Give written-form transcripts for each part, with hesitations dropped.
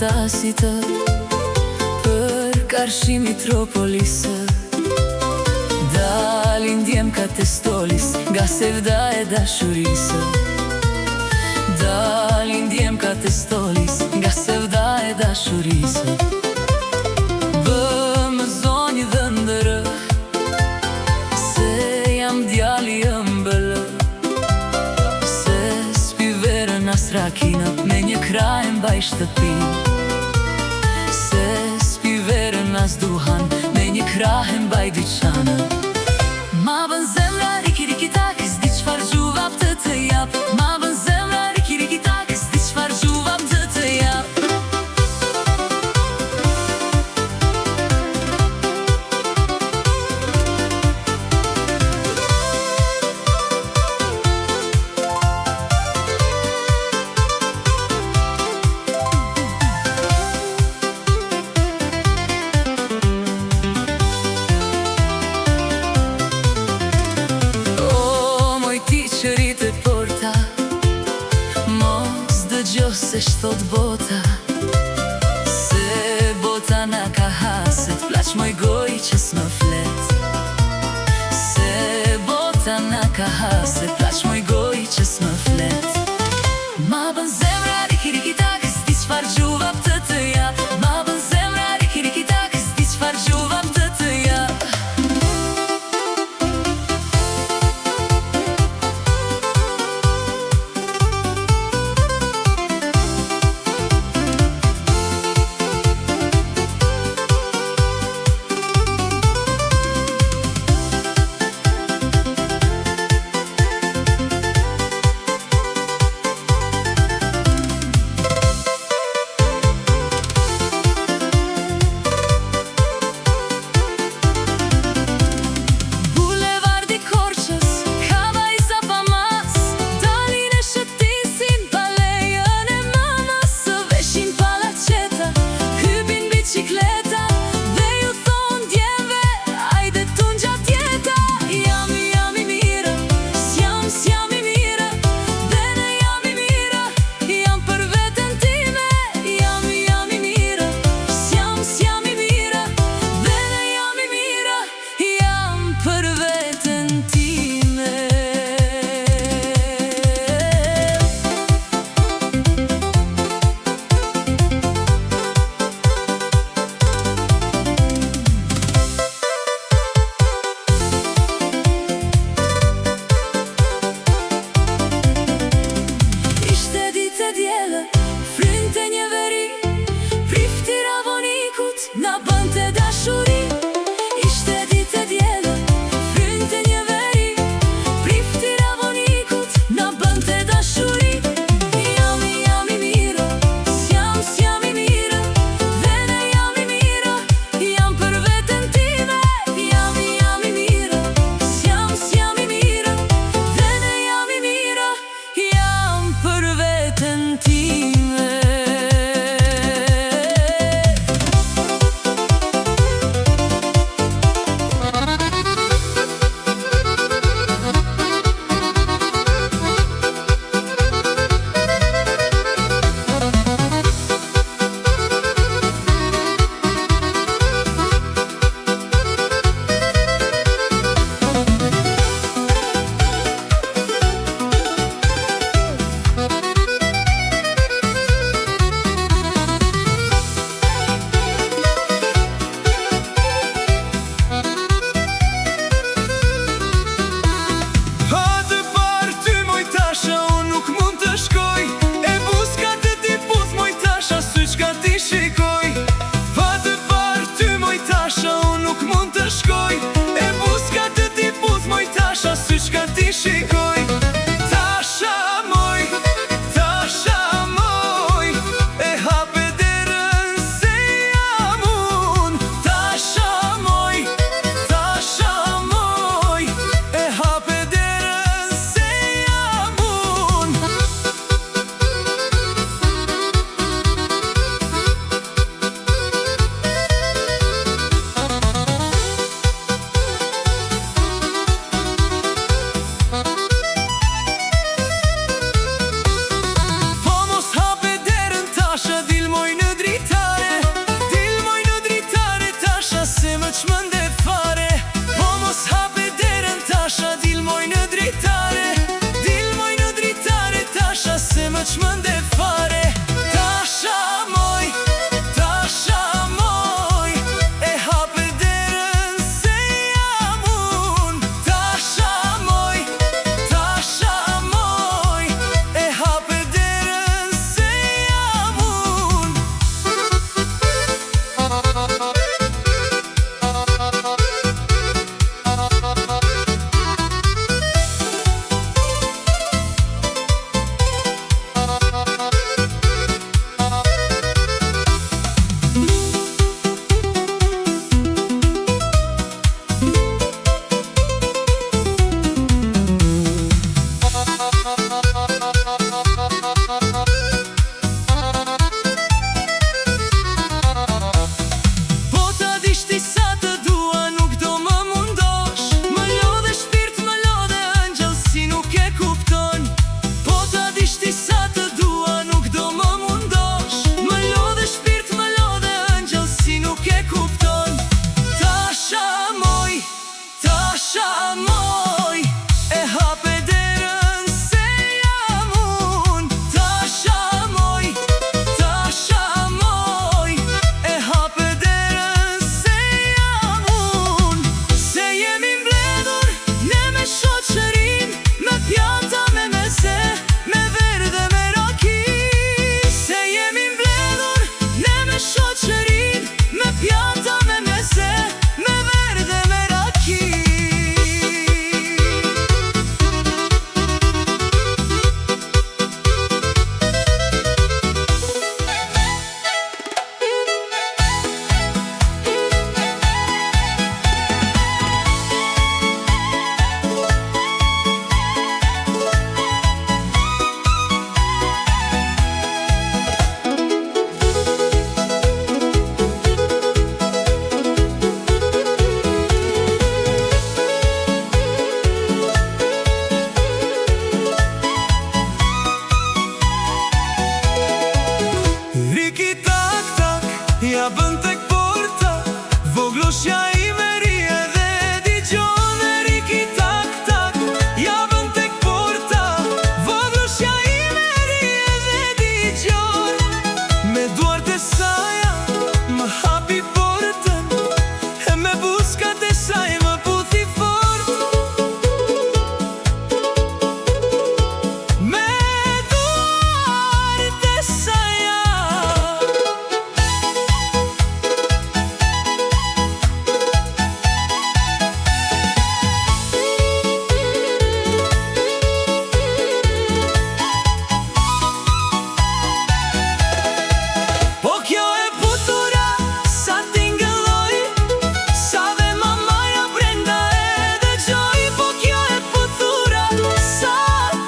fantasitë për karshi Mitropolisë. Dalin djem ka testolis nga sevda e dashurisë. Dalin djem ka testolis nga sevda e dashurisë. Bëmë zonjë dhe ndërë se jam djali ëmbëllë, se s'pi verën as rakina me një kraj mbaj shtëpinë, se s'pi verën as duhan me një kraj mbaj dyqanë. Ma bën zemra riki riki tak, s'di qfar gjuvap të jap. Ma bën zemra riki riki tak, s'di qfar gjuvap të jap. Qërit e porta, mos dëgjo se shtot bota, se bota na ka haset, plaq moj goj që s'më flet. Se bota na ka haset, plaq moj goj që s'më flet. Ma bën zemra riki riki tak, s'di qfar gjuvap të jap. Ma bën zemra riki riki tak, s'di qfar gjuvap të jap. Frynte një veri, prifti ravonikut, na bënte dashuri. Ishte ditë e diellë, frynte një veri, prifti ravonikut, na bënte dashuri. Jam i mirë, s'jam i mirë, dhe ne jam i mirë, jam për veten time. Jam i mirë, s'jam i mirë, dhe ne jam i mirë, jam për veten time. çmende fare. Tasha moj, e hape derën se jam unë. Tasha moj, e hape derën se jam unë. Po ta dishti sa të dua, nuk do më mundosh. Më lodhe shpirt, më lodhe ëngjëll, si nuk e kupton. Po ta dishti sa të dua, nuk do më mundosh. Më lodhe shpirt, më lodhe ëngjëll, si nuk e kupton. Tasha moj, e hape derën se jam unë. Tasha moj, e hape derën se jam unë. Se jemi mbledhur ne me shoqërin, me pjata, me meze, me verë dhe me raki. Se jemi mbledhur ne me shoqërin, me pjata, me meze, me verë dhe me raki. Riki tak tak, ja bën tek porta, voglushja ime ri edhe digjon. Riki tak tak, ja bën tek porta, voglushja ime ri edhe digjon. Me duart e saja më hapi portën, e me buskat e saj më puthi fort. Me duart e saja po kjo e butura, sa t'ingëlloj, sa dhe mamaja brenda e dëgjoj. Po kjo e butura, sa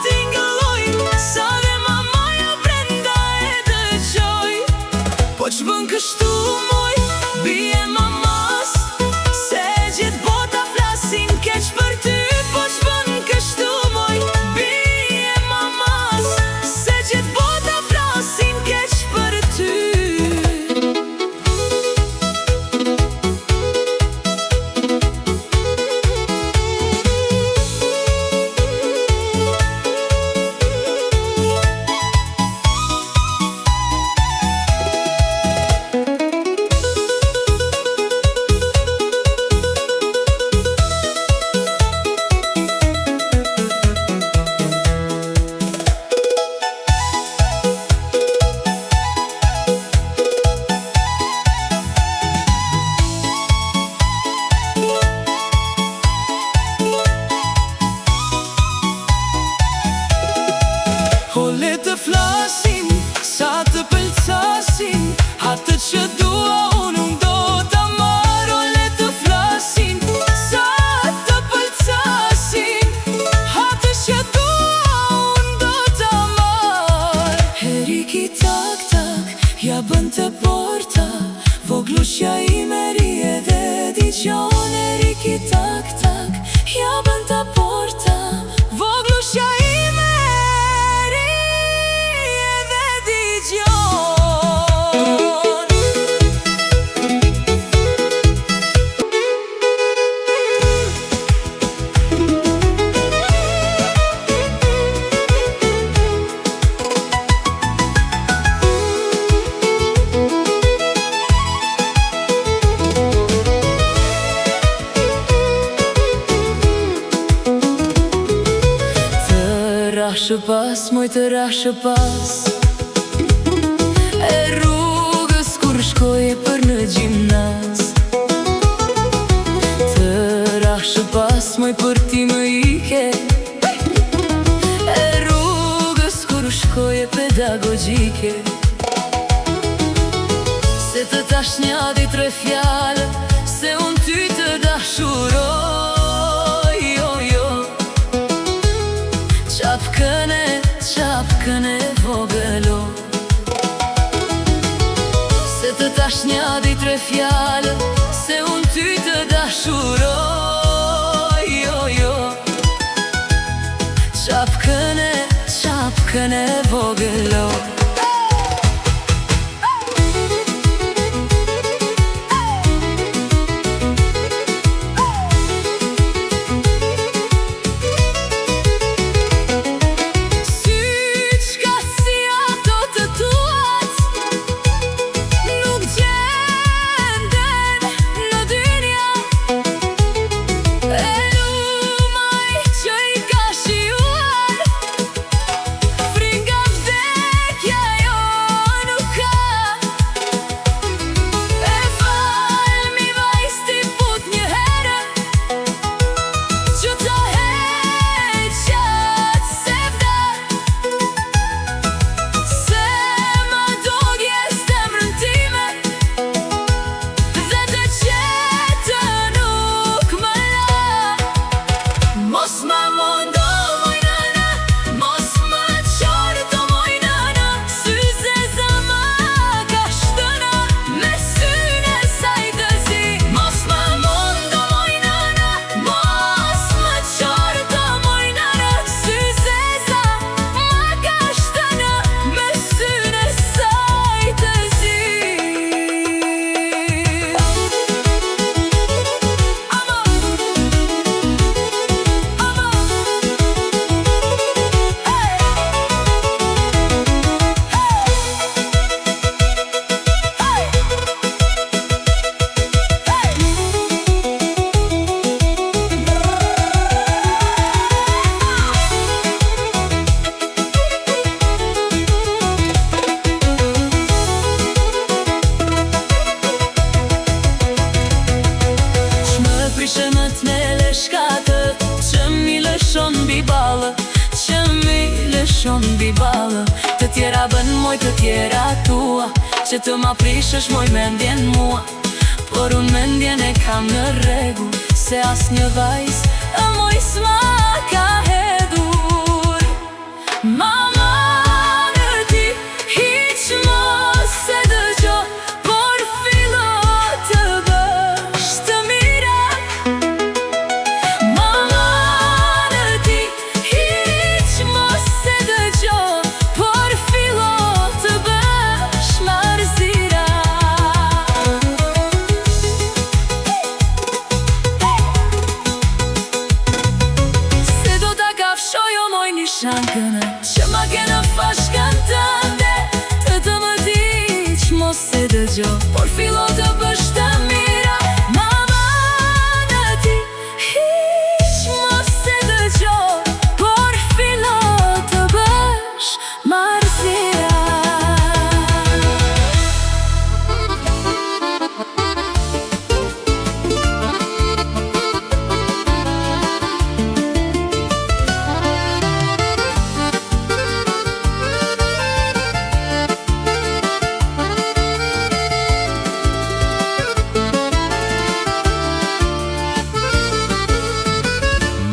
t'ingëlloj, sa dhe mamaja brenda e dëgjoj. Po ç'bën kështu moj, bie mamas, se gjithë bota flasin keq për ty. Po ç'bën kështu moj, bie mamas, se gjithë bota flasin keq për ty. O le të flasin, sa të pëlqasin, atë që dua unë do ta marr. O le të flasin, sa të pëlqasin, atë që dua unë do ta marr. Riki tak tak, ja bën të porta, voglushja ime ri edhe digjon. Riki tak tak, ja bën të porta, voglushja ime ri edhe digjon. rashë pas, moj të rashë pas e rrugës kur shkoje për në gjimnaz. Të rashë pas, moj për ti më ike e rrugës kur shkoje pedagogjike. Se të tash një di tre fjallë, se unë ty të dashuroj, jo, jo. Qapkën e vogëlo. Se të tash një di tre fjallë, se unë ty të dashuroj, jo, jo. Qapkën e vogëlo. Mbi balë, të tjera bën moj të tjera tua, që të ma prishësh moj mendjen mua. Por unë mendjen e kam në regu, se as një vajz e moj s'ma ka hedhur. Mama në ti hiq mos se dëgjo, por fillo të bësh të mira. Mama në ti hiq mos se dëgjo, por fillo të bësh marzira. Se do t'a kafshoj o moj një shankënë, që ma kene fashkën tënde, të më diq mos se dëgjo, por fillo të bësh të mira. Mama në ti hiq mos se dëgjo, por fillo të bësh marzira.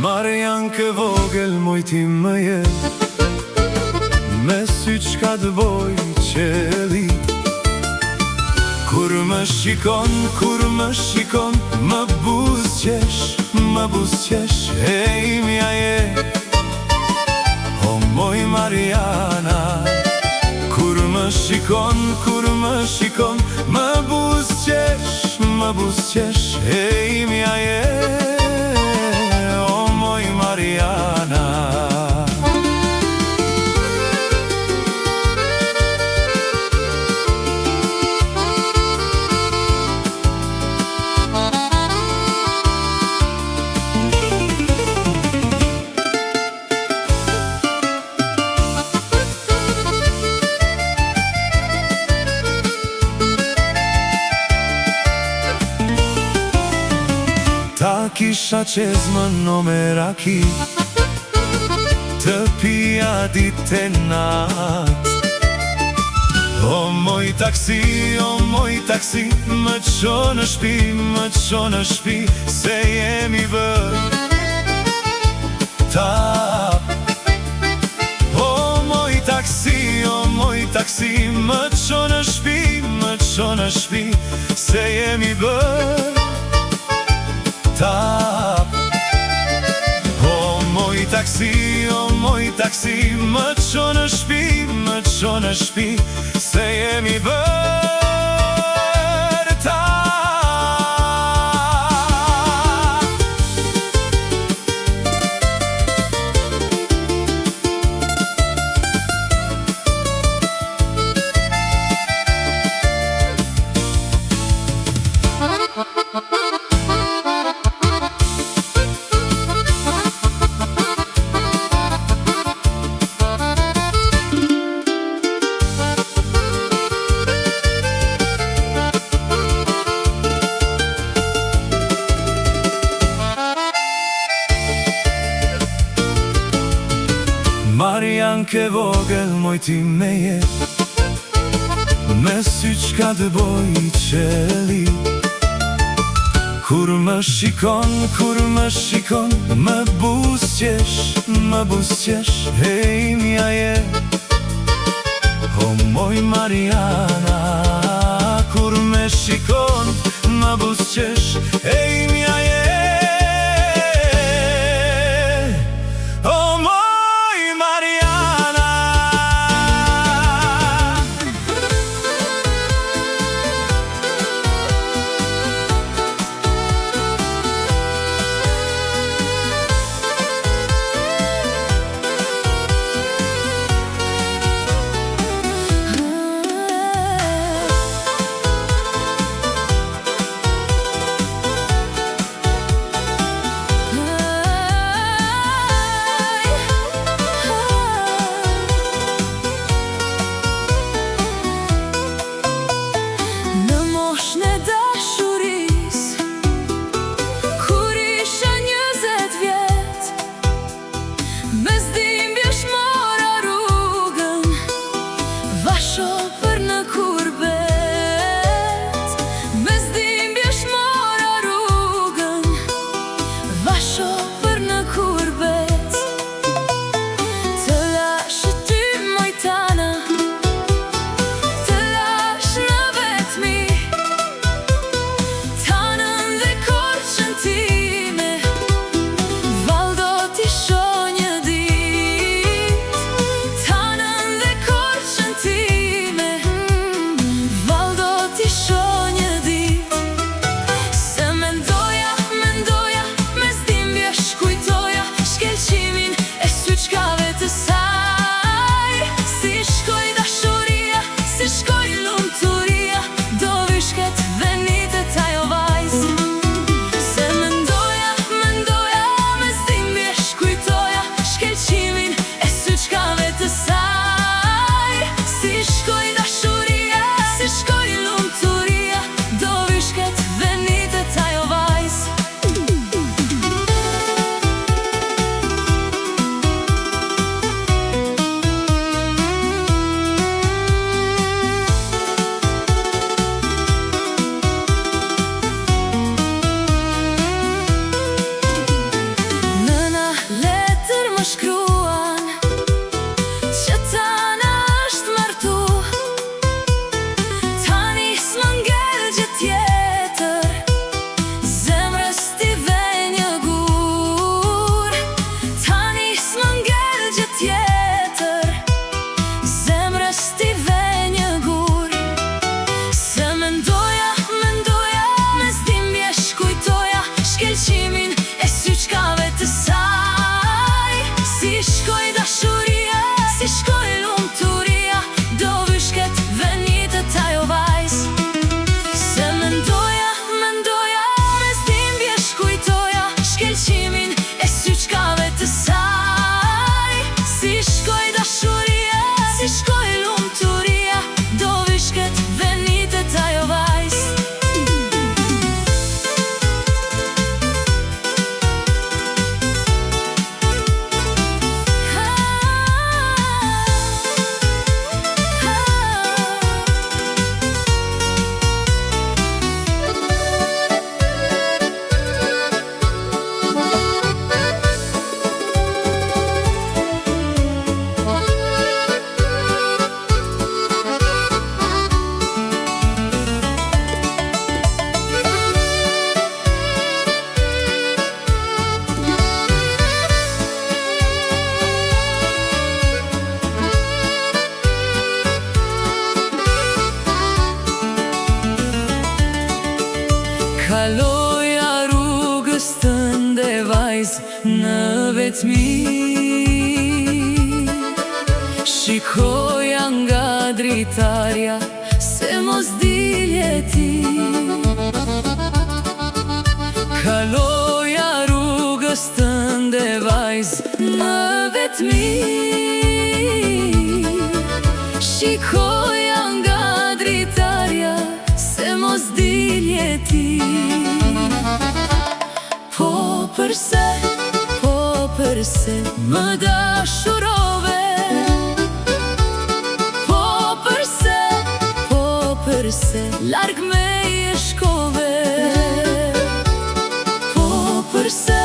Mariankë vogël moj ti më je, me sy qka të boj qeli. Kur më shikon, më buzqesh, e imja je, o moj Mariana. Kur më shikon, më buzqesh, e imja je, o moj Mariana. kisha qezmë në meraki, të pia ditë e natë. O moj taksi, më qo në shpi, më qo në shpi, se jemi bërë tap. O moj taksi, më qo në shpi, më qo në shpi, se jemi bërë tap. O moj taksi, më qo në shpi, më qo në shpi, se jemi bërë tap. Marian ke vogël moj ti me jet, me sy qka të boj i qeli. Kur më shikon, më busqesh, hej mja je. O moj Mariana, kur me shikon, më busqesh, hej mja je. Kaloja rrugës tënde vajzë në vetmi, shikoja nga dritarja se mos dilje ti. Kaloja rrugës tënde vajzë në vetmi, shikoja nga dritarja se mos dilje ti. Po përse më dashurove, po përse larg me je shkove. Po përse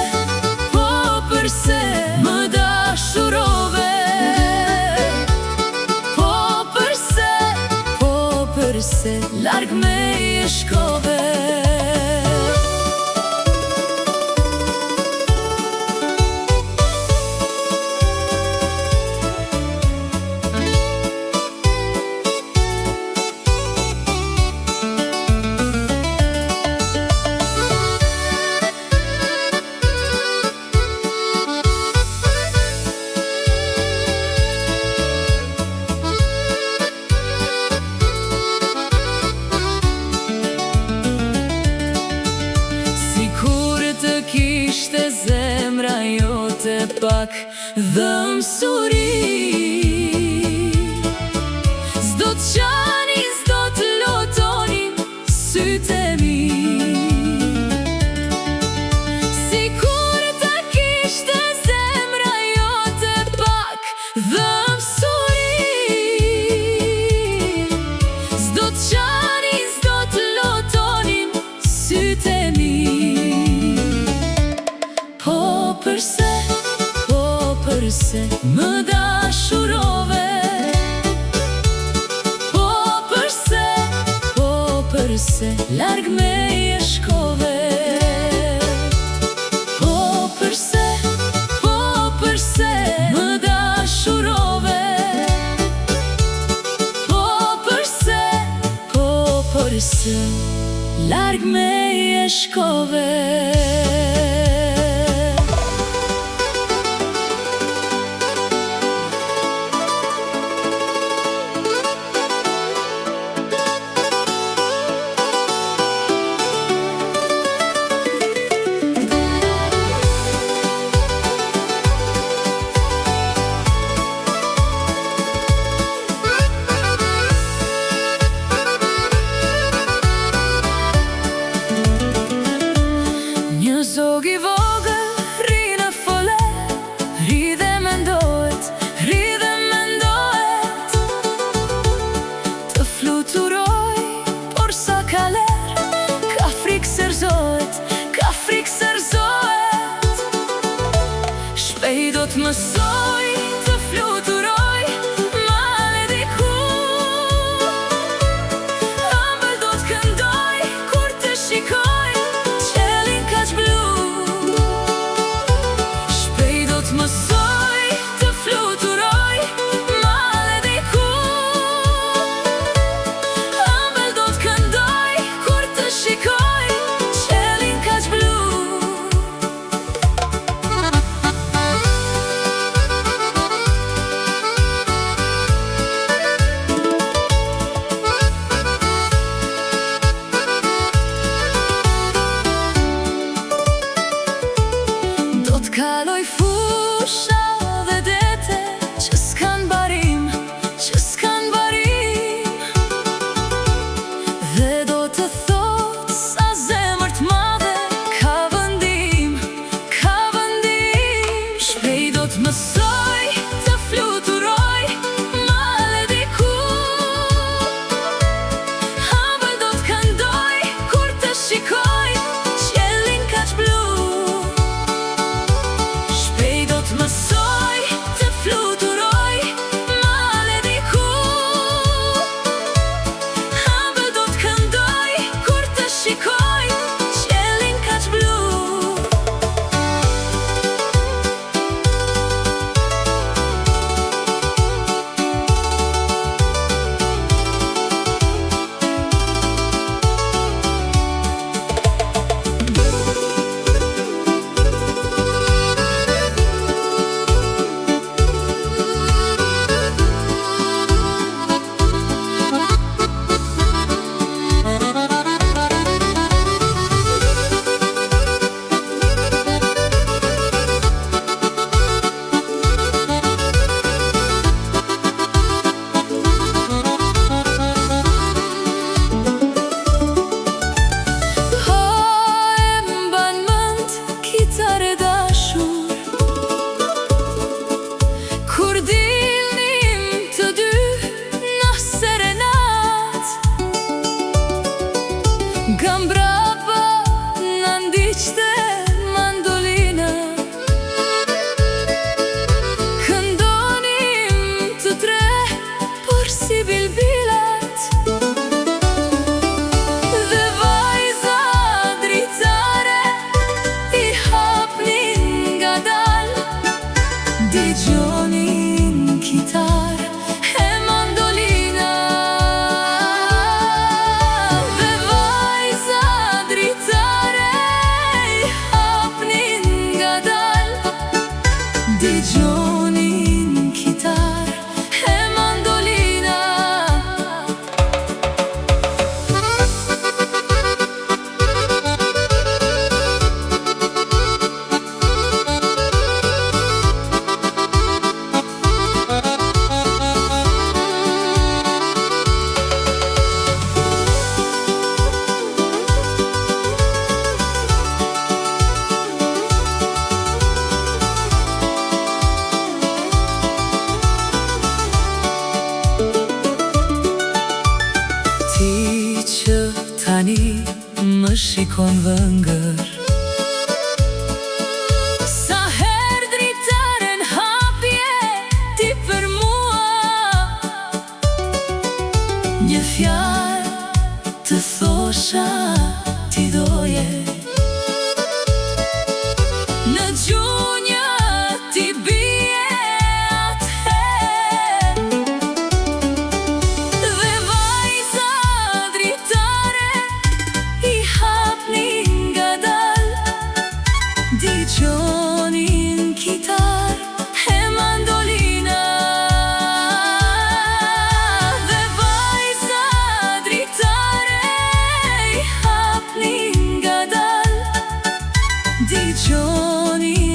më dashurove, po përse larg me je shkove. Kishte zemra jote pak dhëmsuri, s'do t'qani, s'do t'lotonin sytë e mi. Sikur të kishte zemra jote pak dhëmsuri, s'do t'qani, s'do t'lotonin sytë e mi. Po përse më dashurove, po përse larg me je shkove. Po përse më dashurove, po përse larg me je shkove. Një zog i vogël rri në fole, rri dhe mendohet, të fluturoj, por sa kaler, ka frikë sërzohet, shpejt do t'mësoj të fluturoj, male diku, ëmbël do t'këndoj, kur të shikoj qelin kaq blu. Shpejt do t'mësoj të fluturoj, male diku, ëmbël do t'këndoj, kur të shikoj qelin kaq blu. tani më shikon vëngër. Sa her dritaren hapje ti për mua, një fjalë të thosha ti doje. Në gjunjë ti bie atëher, dhe vajza dritare i hapnin ngadal, digjonin kitar e mandolina. Dhe vajza dritare i hapnin ngadal, digjonin